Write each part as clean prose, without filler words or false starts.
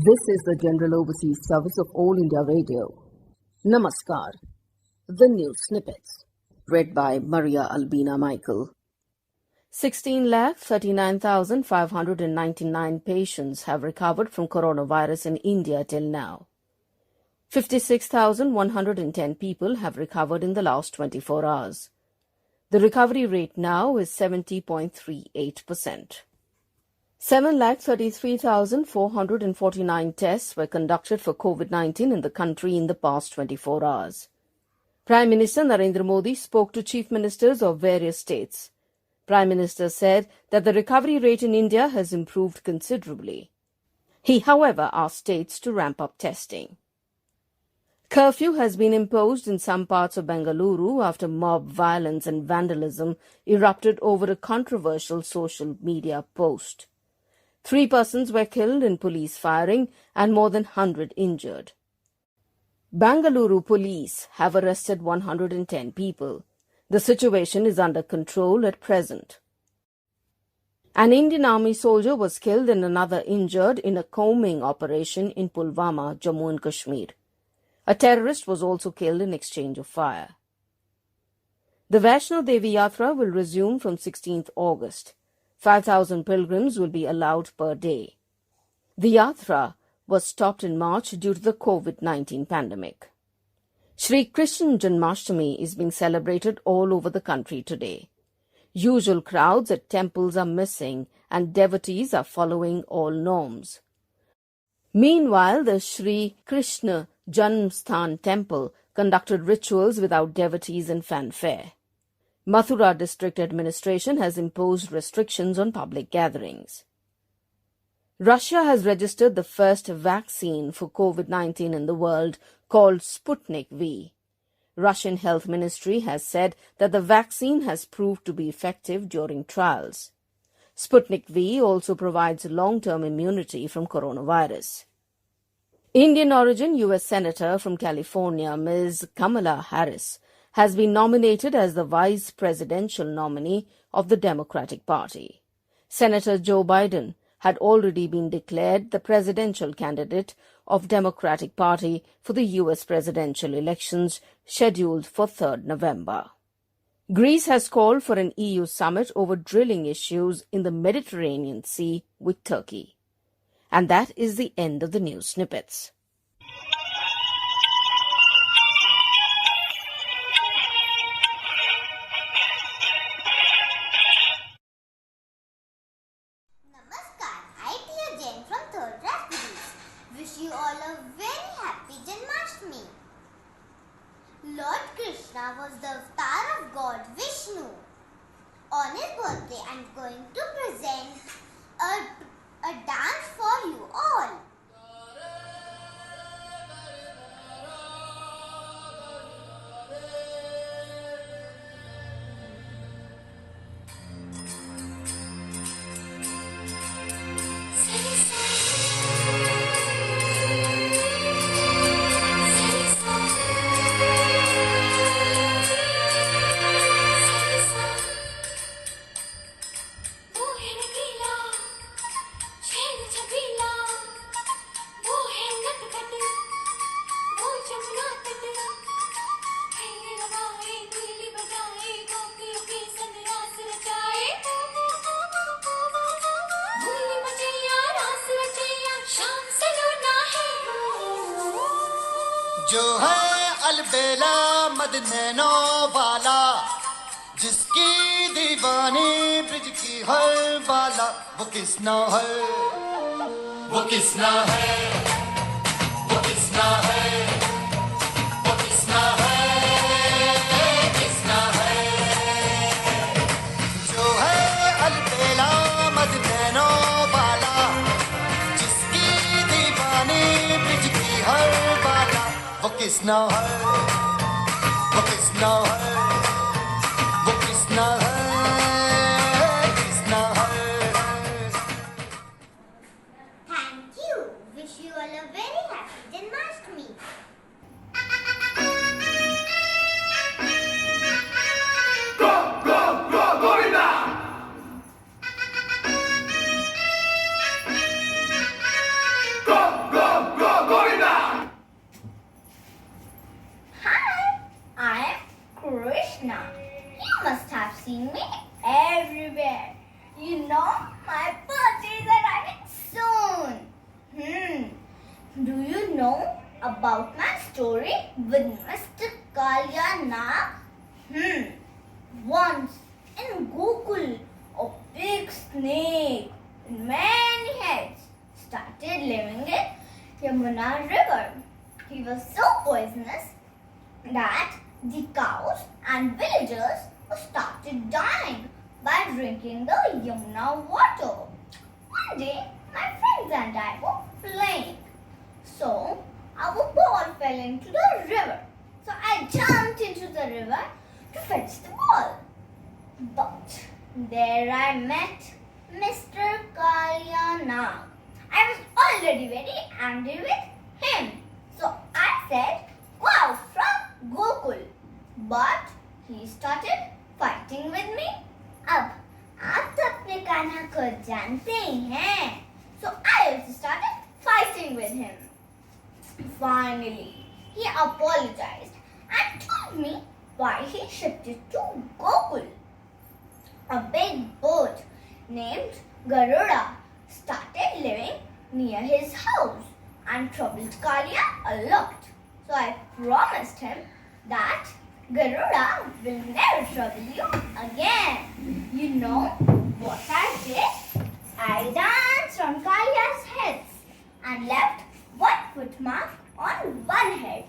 This is the General Overseas Service of All India Radio. Namaskar. The News Snippets. Read by Maria Albina Michael. 16,39,599 patients have recovered from coronavirus in India till now. 56,110 people have recovered in the last 24 hours. The recovery rate now is 70.38%. 7,33,449 tests were conducted for COVID-19 in the country in the past 24 hours. Prime Minister Narendra Modi spoke to chief ministers of various states. Prime Minister said that the recovery rate in India has improved considerably. He, however, asked states to ramp up testing. Curfew has been imposed in some parts of Bengaluru after mob violence and vandalism erupted over a controversial social media post. 3 persons were killed in police firing and more than 100 injured. Bengaluru police have arrested 110 people. The situation is under control at present. An Indian Army soldier was killed and another injured in a combing operation in Pulwama, Jammu and Kashmir. A terrorist was also killed in exchange of fire. The Vaishno Devi Yatra will resume from 16th August. 5,000 pilgrims will be allowed per day. The Yatra was stopped in March due to the COVID-19 pandemic. Shri Krishna Janmashtami is being celebrated all over the country today. Usual crowds at temples are missing and devotees are following all norms. Meanwhile, the Shri Krishna Janmasthan temple conducted rituals without devotees and fanfare. Mathura district administration has imposed restrictions on public gatherings. Russia has registered the first vaccine for COVID-19 in the world called Sputnik V. Russian Health Ministry has said that the vaccine has proved to be effective during trials. Sputnik V also provides long-term immunity from coronavirus. Indian origin U.S. Senator from California, Ms. Kamala Harris, has been nominated as the vice presidential nominee of the Democratic Party. Senator Joe Biden had already been declared the presidential candidate of Democratic Party for the U.S. presidential elections scheduled for 3rd November. Greece has called for an EU summit over drilling issues in the Mediterranean Sea with Turkey. And that is the end of the news snippets. Wish you all a very happy Janmashtami. Lord Krishna was the avatar of God Vishnu. On his birthday, I am going to present a dance for you all. जो है अलबेला मदनैनो वाला, जिसकी दीवानी bridge की हर वाला, वो किसना है, वो किसना है, वो किसना है, वो किसना है, किसना है। जो है अलबेला मदनैनो वाला, जिसकी दीवानी ब्रिज की हर वाला, वो किसना है, वो किसना है, वो किसना है, किसना है। Thank you. Wish you all a very happy Janmashtami. Go, go, go, Govinda! Go, go, Krishna. You must have seen me everywhere. You know, my birthday is arriving soon. Do you know about my story with Mr. Kalia Nag? Once in Gokul, a big snake with many heads started living in Yamuna River. He was so poisonous that the cows and villagers started dying by drinking the Yamuna water. One day, my friends and I were playing. So, our ball fell into the river. So, I jumped into the river to fetch the ball. But there I met Mr. Kalia Nag. I was already very angry with him. So, I said, go out from Gokul. But he started fighting with me. अब आप तो अपने कान्हा को जानते ही हैं. So I also started fighting with him. Finally, he apologized and told me why he shifted to Gokul. A big bird named Garuda started living near his house and troubled Kalia a lot. So I promised him that Garuda will never trouble you again. You know what I did? I danced on Kalia's heads and left one footmark on one head.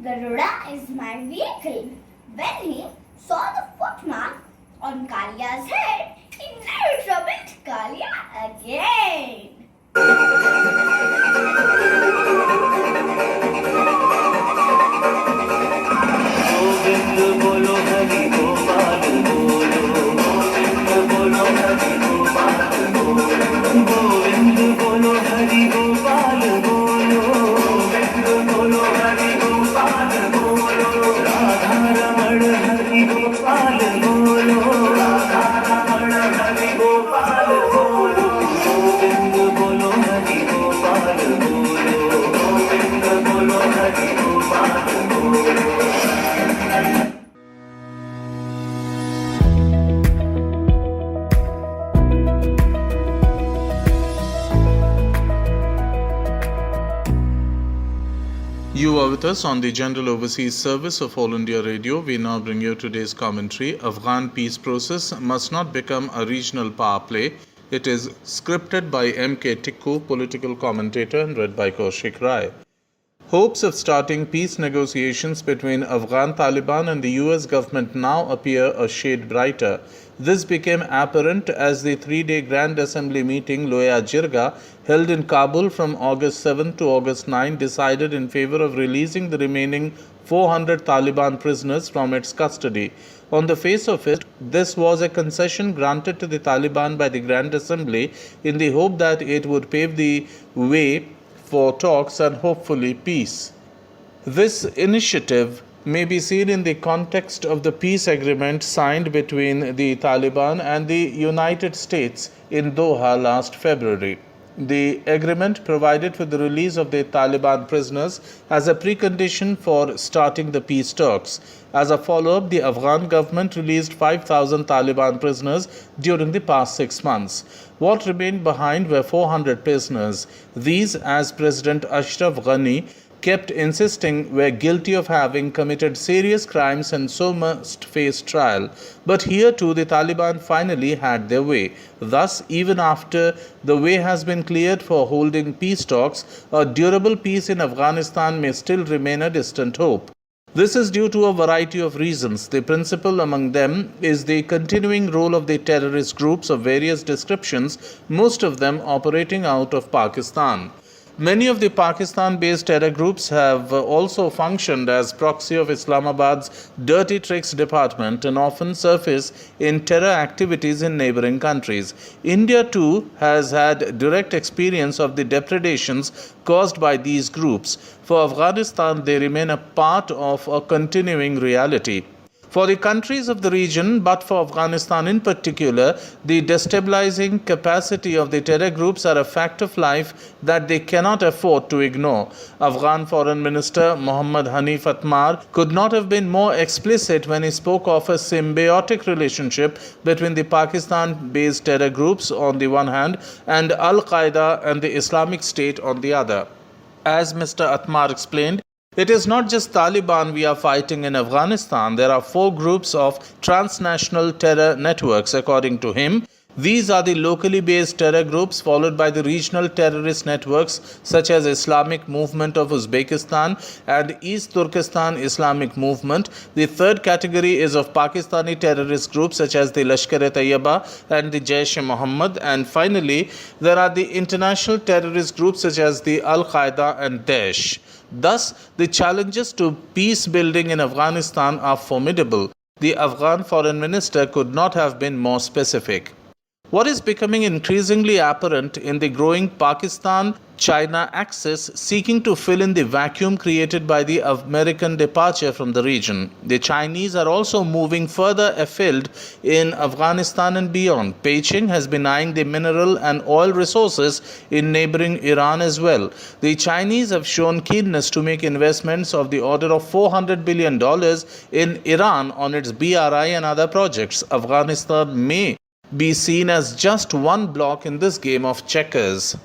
Garuda is my vehicle. When he saw the footmark on Kalia's head, he never troubled Kalia again. Govind बोलो हरि गोपाल बोलो गोविंद बोलो हरि गोपाल बोलो गोविंद बोलो हरि गोपाल बोलो गोविंद बोलो हरि गोपाल बोलो राधा रमण हरि गोपाल बोलो राधा रमण हरि गोपाल बोलो गोविंद बोलो हरि गोपाल बोलो गोविंद बोलो हरि गोपाल बोलो You are with us on the General Overseas Service of All India Radio. We now bring you today's commentary. Afghan peace process must not become a regional power play. It is scripted by M.K. Tikku, political commentator, and read by Kaushik Rai. Hopes of starting peace negotiations between Afghan Taliban and the US government now appear a shade brighter. This became apparent as the three-day Grand Assembly meeting Loya Jirga held in Kabul from August 7 to August 9 decided in favor of releasing the remaining 400 Taliban prisoners from its custody. On the face of it, this was a concession granted to the Taliban by the Grand Assembly in the hope that it would pave the way for talks and hopefully peace. This initiative may be seen in the context of the peace agreement signed between the Taliban and the United States in Doha last February. The agreement provided for the release of the Taliban prisoners as a precondition for starting the peace talks. As a follow-up, the Afghan government released 5,000 Taliban prisoners during the past 6 months. What remained behind were 400 prisoners. These, as President Ashraf Ghani kept insisting, were guilty of having committed serious crimes and so must face trial. But here too the Taliban finally had their way. Thus, even after the way has been cleared for holding peace talks, a durable peace in Afghanistan may still remain a distant hope. This is due to a variety of reasons. The principal among them is the continuing role of the terrorist groups of various descriptions, most of them operating out of Pakistan. Many of the Pakistan-based terror groups have also functioned as proxy of Islamabad's dirty tricks department and often surface in terror activities in neighboring countries. India too has had direct experience of the depredations caused by these groups. For Afghanistan, they remain a part of a continuing reality. For the countries of the region, but for Afghanistan in particular, the destabilizing capacity of the terror groups are a fact of life that they cannot afford to ignore. Afghan Foreign Minister Mohammad Hanif Atmar could not have been more explicit when he spoke of a symbiotic relationship between the Pakistan-based terror groups on the one hand and Al-Qaeda and the Islamic State on the other. As Mr. Atmar explained, it is not just Taliban we are fighting in Afghanistan. There are 4 groups of transnational terror networks, according to him. These are the locally based terror groups, followed by the regional terrorist networks such as Islamic Movement of Uzbekistan and East Turkestan Islamic Movement. The third category is of Pakistani terrorist groups such as the Lashkar-e-Taiba and the Jaish-e-Mohammed. And finally, there are the international terrorist groups such as the Al-Qaeda and Daesh. Thus, the challenges to peace building in Afghanistan are formidable. The Afghan foreign minister could not have been more specific. What is becoming increasingly apparent in the growing Pakistan-China axis seeking to fill in the vacuum created by the American departure from the region. The Chinese are also moving further afield in Afghanistan and beyond. Beijing has been eyeing the mineral and oil resources in neighboring Iran as well. The Chinese have shown keenness to make investments of the order of $400 billion in Iran on its BRI and other projects. Afghanistan may be seen as just one block in this game of checkers.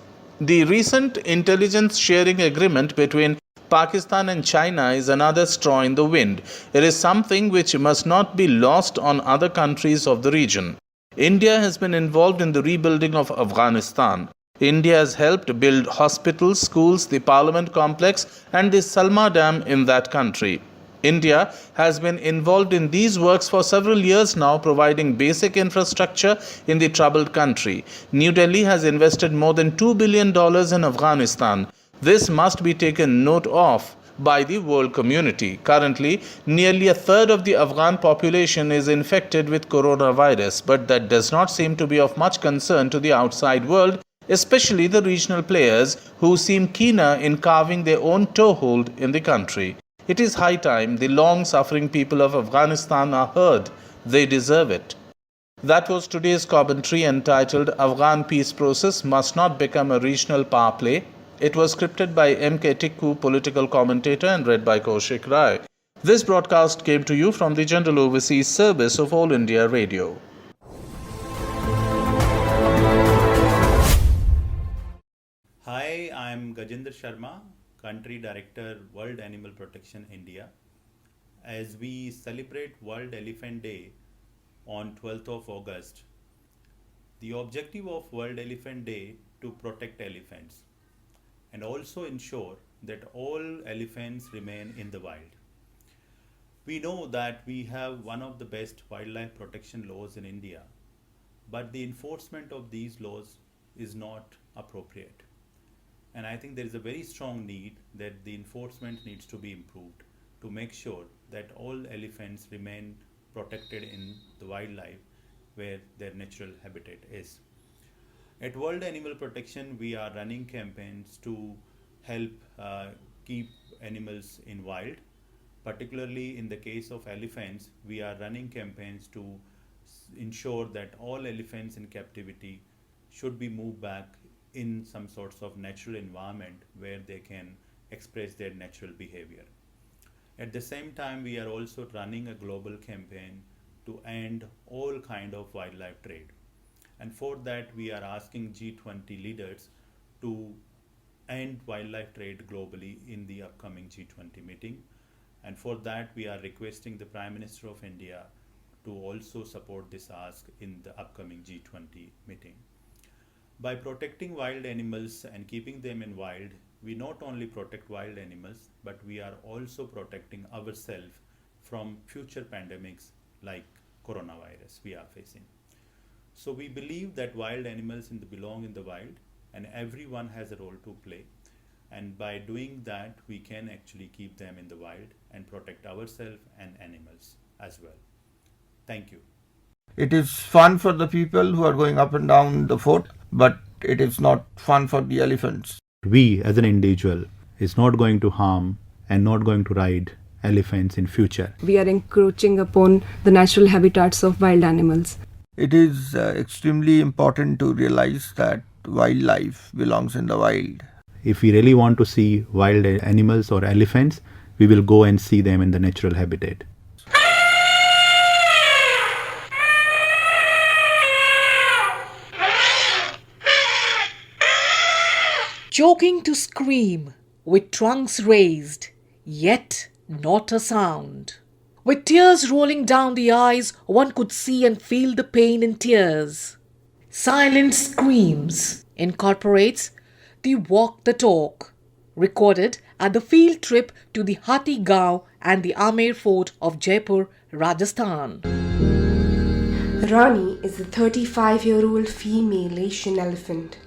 The recent intelligence sharing agreement between Pakistan and China is another straw in the wind. It is something which must not be lost on other countries of the region. India has been involved in the rebuilding of Afghanistan. India has helped build hospitals, schools, the Parliament complex and the Salma Dam in that country. India has been involved in these works for several years now, providing basic infrastructure in the troubled country. New Delhi has invested more than $2 billion in Afghanistan. This must be taken note of by the world community. Currently, nearly a third of the Afghan population is infected with coronavirus, but that does not seem to be of much concern to the outside world, especially the regional players who seem keener in carving their own toehold in the country. It is high time the long-suffering people of Afghanistan are heard. They deserve it. That was today's commentary entitled Afghan Peace Process Must Not Become a Regional Power Play. It was scripted by M.K. Tikku, political commentator, and read by Kaushik Rai. This broadcast came to you from the General Overseas Service of All India Radio. Hi, I'm Gajendra Sharma, Country Director, World Animal Protection India. As we celebrate World Elephant Day on 12th of August, the objective of World Elephant Day to protect elephants and also ensure that all elephants remain in the wild. We know that we have one of the best wildlife protection laws in India, but the enforcement of these laws is not appropriate. And I think there is a very strong need that the enforcement needs to be improved to make sure that all elephants remain protected in the wildlife where their natural habitat is. At World Animal Protection, we are running campaigns to help keep animals in wild. Particularly in the case of elephants, we are running campaigns to ensure that all elephants in captivity should be moved back in some sorts of natural environment where they can express their natural behavior. At the same time, we are also running a global campaign to end all kind of wildlife trade. And for that, we are asking G20 leaders to end wildlife trade globally in the upcoming G20 meeting. And for that, we are requesting the Prime Minister of India to also support this ask in the upcoming G20 meeting. By protecting wild animals and keeping them in wild, we not only protect wild animals, but we are also protecting ourselves from future pandemics like coronavirus we are facing. So we believe that wild animals belong in the wild and everyone has a role to play. And by doing that, we can actually keep them in the wild and protect ourselves and animals as well. Thank you. It is fun for the people who are going up and down the fort, but it is not fun for the elephants. We as an individual is not going to harm and not going to ride elephants in future. We are encroaching upon the natural habitats of wild animals. It is extremely important to realize that wildlife belongs in the wild. If we really want to see wild animals or elephants, we will go and see them in the natural habitat. Choking to scream, with trunks raised, yet not a sound. With tears rolling down the eyes, one could see and feel the pain in tears. Silent Screams incorporates the walk the talk, recorded at the field trip to the Hathi Gaon and the Amer Fort of Jaipur, Rajasthan. Rani is a 35-year-old female Asian elephant.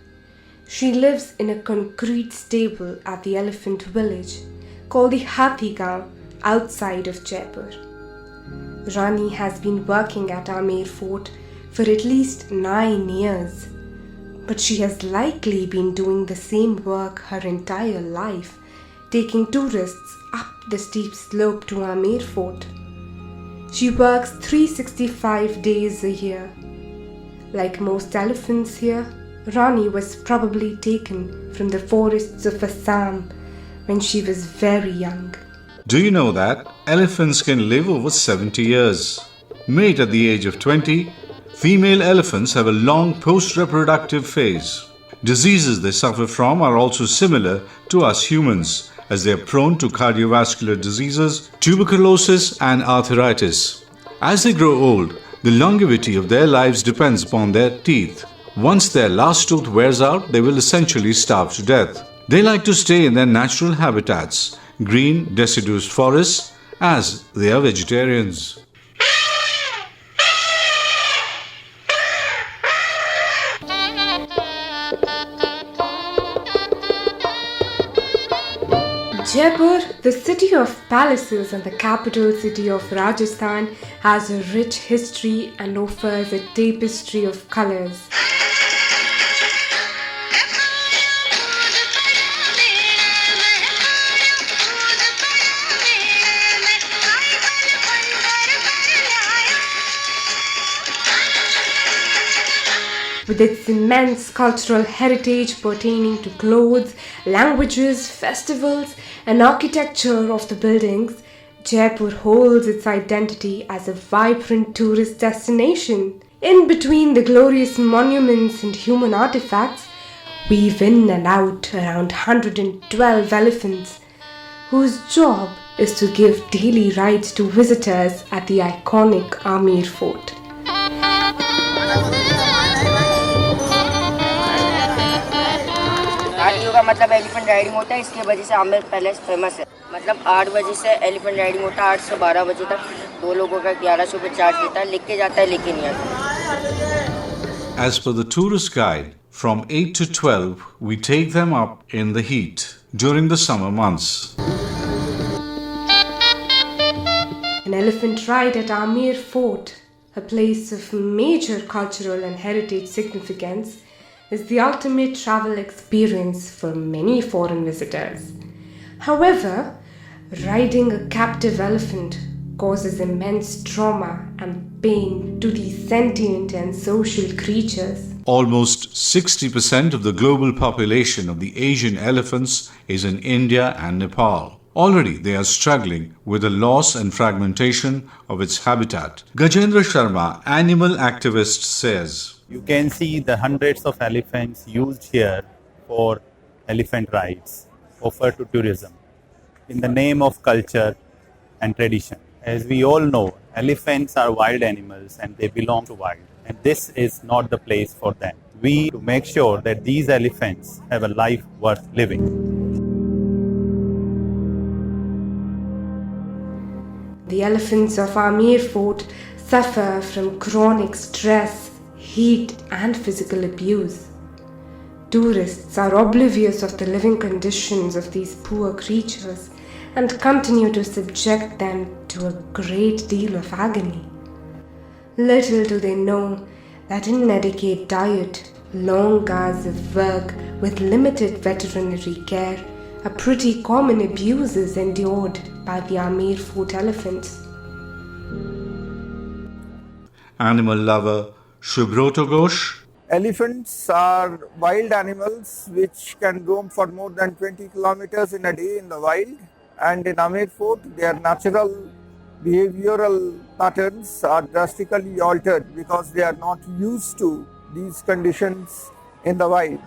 She lives in a concrete stable at the elephant village called the Hathi Gaon outside of Jaipur. Rani has been working at Amer Fort for at least 9 years, but she has likely been doing the same work her entire life, taking tourists up the steep slope to Amer Fort. She works 365 days a year. Like most elephants here, Rani was probably taken from the forests of Assam when she was very young. Do you know that elephants can live over 70 years? Mate at the age of 20, female elephants have a long post-reproductive phase. Diseases they suffer from are also similar to us humans, as they are prone to cardiovascular diseases, tuberculosis and arthritis. As they grow old, the longevity of their lives depends upon their teeth. Once their last tooth wears out, they will essentially starve to death. They like to stay in their natural habitats, green, deciduous forests, as they are vegetarians. Jaipur, the city of palaces and the capital city of Rajasthan, has a rich history and offers a tapestry of colors. With its immense cultural heritage pertaining to clothes, languages, festivals, and architecture of the buildings, Jaipur holds its identity as a vibrant tourist destination. In between the glorious monuments and human artifacts, weave in and out around 112 elephants, whose job is to give daily rides to visitors at the iconic Amer Fort. का मतलब elephant riding होता है, इसकी वजह से Amer palace famous है. मतलब 8 बजे से एलिफेंट राइडिंग होता है, 8 से 12 बजे तक 2 लोगों का 1100 रुपये चार्ज लेता है. लिख के जाता है, लेके नहीं आता. As per the tourist guide, from 8 to 12, we take them up in the heat during the summer months. An elephant ride at Amer Fort, a place of major cultural and heritage significance, is the ultimate travel experience for many foreign visitors. However, riding a captive elephant causes immense trauma and pain to these sentient and social creatures. Almost 60% of the global population of the Asian elephants is in India and Nepal. Already they are struggling with the loss and fragmentation of its habitat. Gajendra Sharma, animal activist, says, You can see the hundreds of elephants used here for elephant rides, offered to tourism, in the name of culture and tradition. As we all know, elephants are wild animals and they belong to wild. And this is not the place for them. We need to make sure that these elephants have a life worth living. The elephants of Amer Fort suffer from chronic stress, heat, and physical abuse. Tourists are oblivious of the living conditions of these poor creatures and continue to subject them to a great deal of agony. Little do they know that inadequate diet, long hours of work with limited veterinary care are pretty common abuses endured by the Amer Fort elephants. Animal lover Shubroto Ghosh. Elephants are wild animals which can roam for more than 20 kilometers in a day in the wild, and in Amer Fort their natural behavioral patterns are drastically altered because they are not used to these conditions in the wild.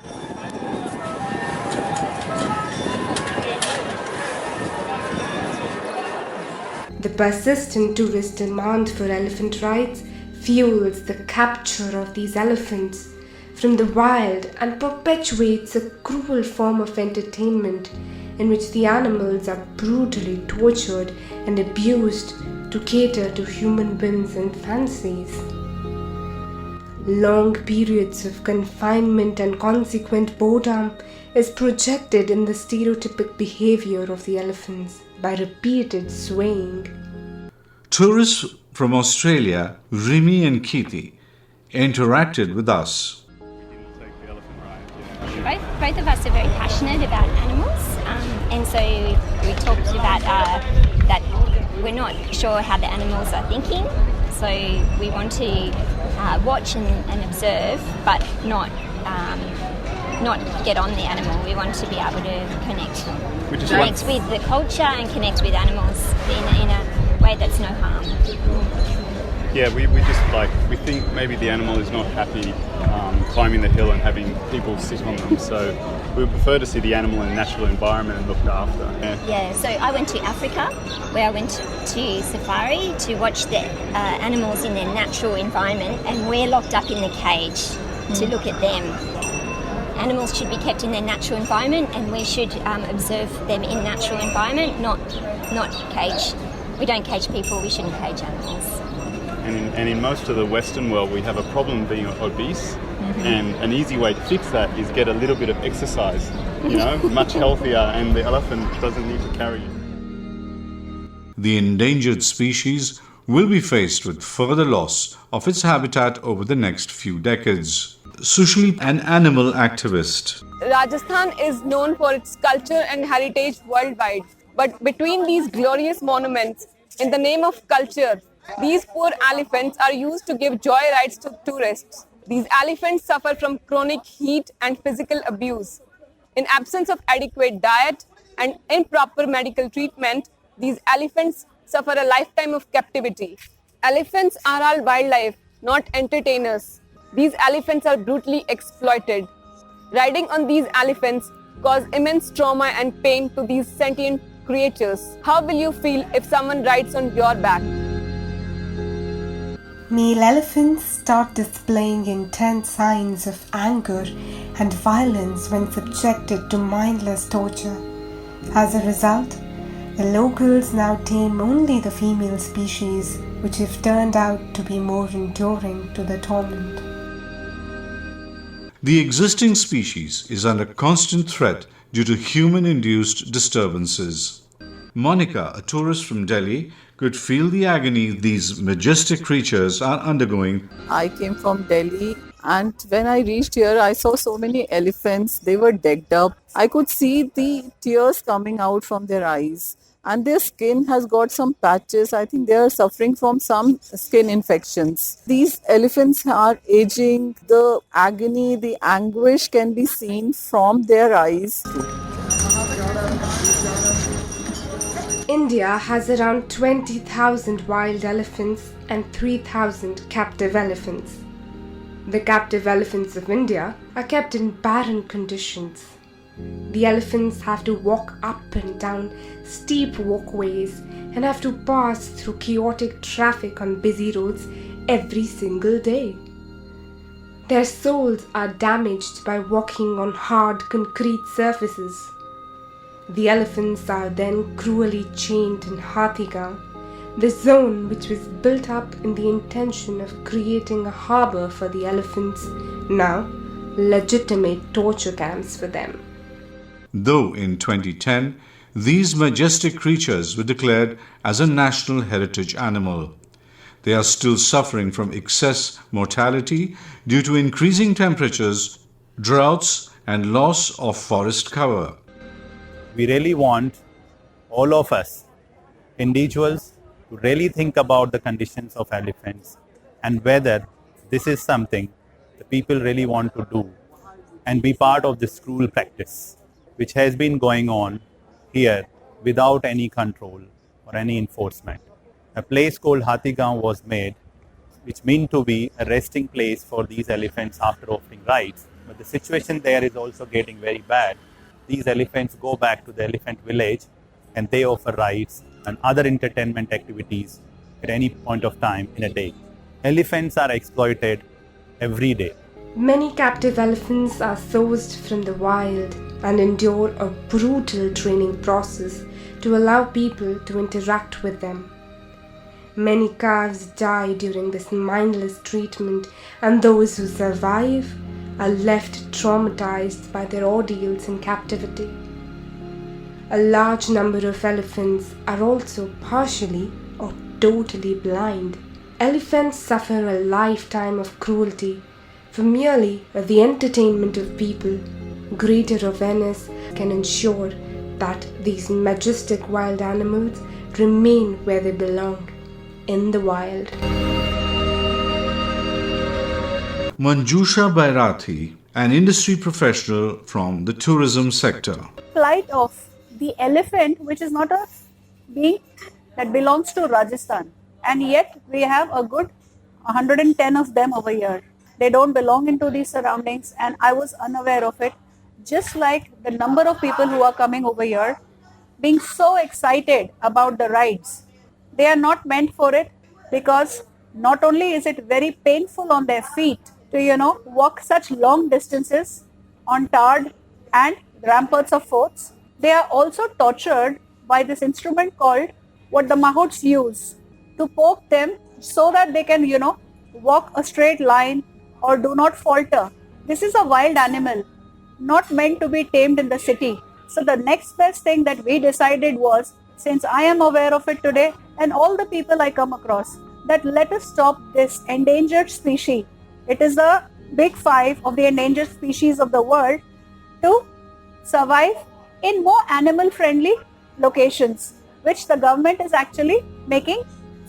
The persistent tourist demand for elephant rides fuels the capture of these elephants from the wild and perpetuates a cruel form of entertainment in which the animals are brutally tortured and abused to cater to human whims and fancies. Long periods of confinement and consequent boredom is projected in the stereotypic behavior of the elephants by repeated swaying. Tourists from Australia, Rimi and Keethi, interacted with us. Both of us are very passionate about animals, and so we talked about that we're not sure how the animals are thinking, so we want to watch and observe, but not get on the animal. We want to be able to connect with the culture and connect with animals in a way that's no harm. Yeah, we think maybe the animal is not happy climbing the hill and having people sit on them, so we would prefer to see the animal in a natural environment and looked after. Yeah, so I went to Africa, where I went to safari to watch the animals in their natural environment, and we're locked up in the cage to look at them. Animals should be kept in their natural environment, and we should observe them in natural environment, not cage. We don't cage people, we shouldn't cage animals. And in most of the Western world, we have a problem being obese, and an easy way to fix that is get a little bit of exercise, much healthier, and the elephant doesn't need to carry you. The endangered species will be faced with further loss of its habitat over the next few decades. Sushil, an animal activist. Rajasthan is known for its culture and heritage worldwide. But between these glorious monuments, in the name of culture, these poor elephants are used to give joy rides to tourists. These elephants suffer from chronic heat and physical abuse. In absence of adequate diet and improper medical treatment, these elephants suffer a lifetime of captivity. Elephants are all wildlife, not entertainers. These elephants are brutally exploited. Riding on these elephants causes immense trauma and pain to these sentient creatures. How will you feel if someone rides on your back? Male elephants start displaying intense signs of anger and violence when subjected to mindless torture. As a result, the locals now tame only the female species, which have turned out to be more enduring to the torment. The existing species is under constant threat due to human-induced disturbances. Monica, a tourist from Delhi, could feel the agony these majestic creatures are undergoing. I came from Delhi, and when I reached here, I saw so many elephants. They were decked up. I could see the tears coming out from their eyes, and their skin has got some patches. I think they are suffering from some skin infections. These elephants are aging. The agony, the anguish can be seen from their eyes. India has around 20,000 wild elephants and 3,000 captive elephants. The captive elephants of India are kept in barren conditions. The elephants have to walk up and down steep walkways and have to pass through chaotic traffic on busy roads every single day. Their soles are damaged by walking on hard concrete surfaces. The elephants are then cruelly chained in Hathigaon, the zone which was built up in the intention of creating a harbour for the elephants, now legitimate torture camps for them. Though in 2010, these majestic creatures were declared as a national heritage animal, they are still suffering from excess mortality due to increasing temperatures, droughts, and loss of forest cover. we really want all of us, individuals, to really think about the conditions of elephants and whether this is something the people really want to do and be part of this cruel practice which has been going on here without any control or any enforcement. A place called Hathigaon was made, which meant to be a resting place for these elephants after offering rides. But the situation there is also getting very bad. These elephants go back to the elephant village and they offer rides and other entertainment activities at any point of time in a day. Elephants are exploited every day. Many captive elephants are sourced from the wild and endure a brutal training process to allow people to interact with them. Many calves die during this mindless treatment, and those who survive are left traumatized by their ordeals in captivity. A large number of elephants are also partially or totally blind. Elephants suffer a lifetime of cruelty for merely the entertainment of people. Greater awareness can ensure that these majestic wild animals remain where they belong, in the wild. Manjusha Bairathi, an industry professional from the tourism sector. Plight of the elephant, which is not a being that belongs to Rajasthan, and yet we have a good 110 of them over here. They don't belong into these surroundings, and I was unaware of it. Just like the number of people who are coming over here being so excited about the rides. They are not meant for it, because not only is it very painful on their feet to walk such long distances on tarred and ramparts of forts, they are also tortured by this instrument called what the mahouts use to poke them so that they can walk a straight line or do not falter. This is a wild animal, not meant to be tamed in the city. So the next best thing that we decided was, since I am aware of it today and all the people I come across, that let us stop this endangered species. It is the big five of the endangered species of the world to survive in more animal friendly locations, which the government is actually making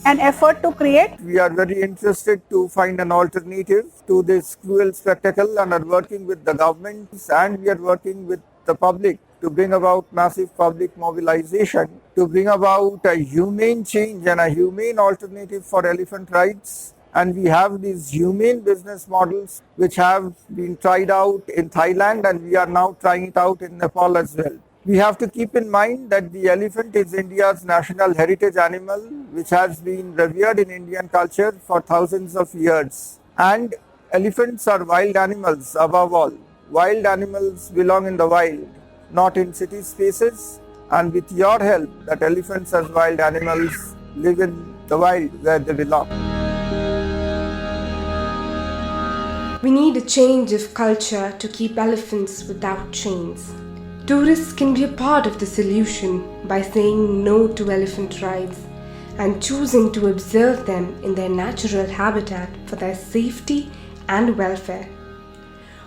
an effort to create. We are very interested to find an alternative to this cruel spectacle and are working with the governments, and we are working with the public to bring about massive public mobilization, to bring about a humane change and a humane alternative for elephant rides. And we have these humane business models which have been tried out in Thailand, and we are now trying it out in Nepal as well. We have to keep in mind that the elephant is India's national heritage animal, which has been revered in Indian culture for thousands of years. And elephants are wild animals above all. Wild animals belong in the wild, not in city spaces. And with your help, that elephants as wild animals live in the wild where they belong. We need a change of culture to keep elephants without chains. Tourists can be a part of the solution by saying no to elephant rides and choosing to observe them in their natural habitat for their safety and welfare.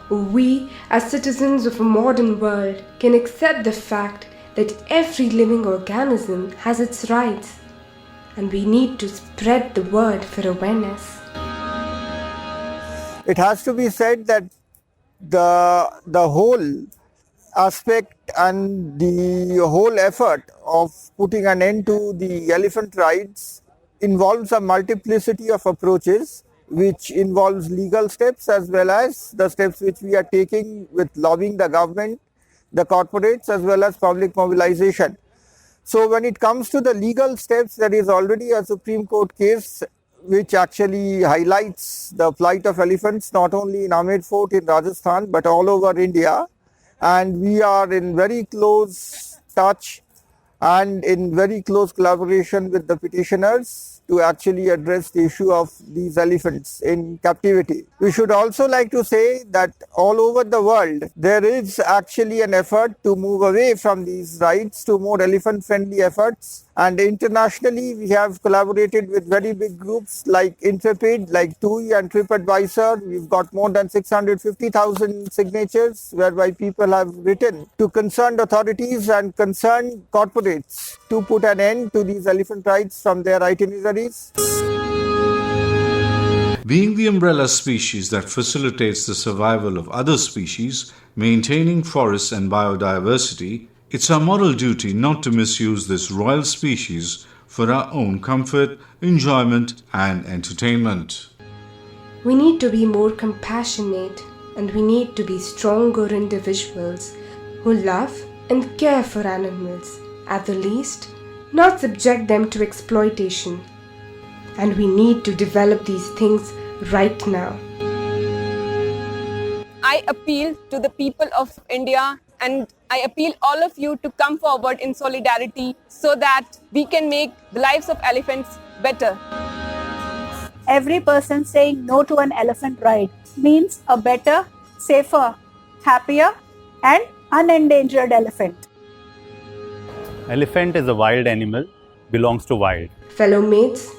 We, as citizens of a modern world, can accept the fact that every living organism has its rights, and we need to spread the word for awareness. It has to be said that the whole aspect and the whole effort of putting an end to the elephant rides involves a multiplicity of approaches, which involves legal steps as well as the steps which we are taking with lobbying the government, the corporates, as well as public mobilization. So when it comes to the legal steps, there is already a Supreme Court case which actually highlights the plight of elephants not only in Amer Fort in Rajasthan but all over India. And we are in very close touch and in very close collaboration with the petitioners to actually address the issue of these elephants in captivity. We should also like to say that all over the world, there is actually an effort to move away from these rides to more elephant-friendly efforts. And internationally, we have collaborated with very big groups like Intrepid, like TUI and TripAdvisor. We've got more than 650,000 signatures whereby people have written to concerned authorities and concerned corporates to put an end to these elephant rides from their itineraries. Being the umbrella species that facilitates the survival of other species, maintaining forests and biodiversity, it's our moral duty not to misuse this royal species for our own comfort, enjoyment, and entertainment. We need to be more compassionate, and we need to be stronger individuals who love and care for animals, at the least, not subject them to exploitation. And we need to develop these things right now. I appeal to the people of India and I appeal all of you to come forward in solidarity so that we can make the lives of elephants better. Every person saying no to an elephant ride means a better, safer, happier and unendangered elephant. Elephant is a wild animal, belongs to wild. Fellow mates,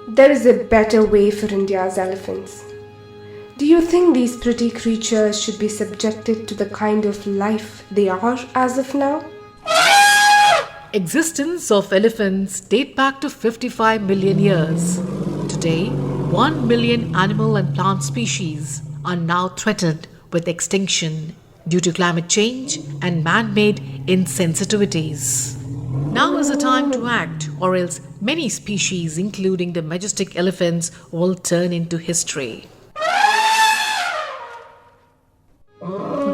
there is a better way for India's elephants. Do you think these pretty creatures should be subjected to the kind of life they are as of now? Existence of elephants date back to 55 million years. Today, 1 million animal and plant species are now threatened with extinction due to climate change and man-made insensitivities. Now is the time to act, or else many species, including the majestic elephants, will turn into history.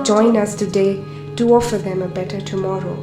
Join us today to offer them a better tomorrow.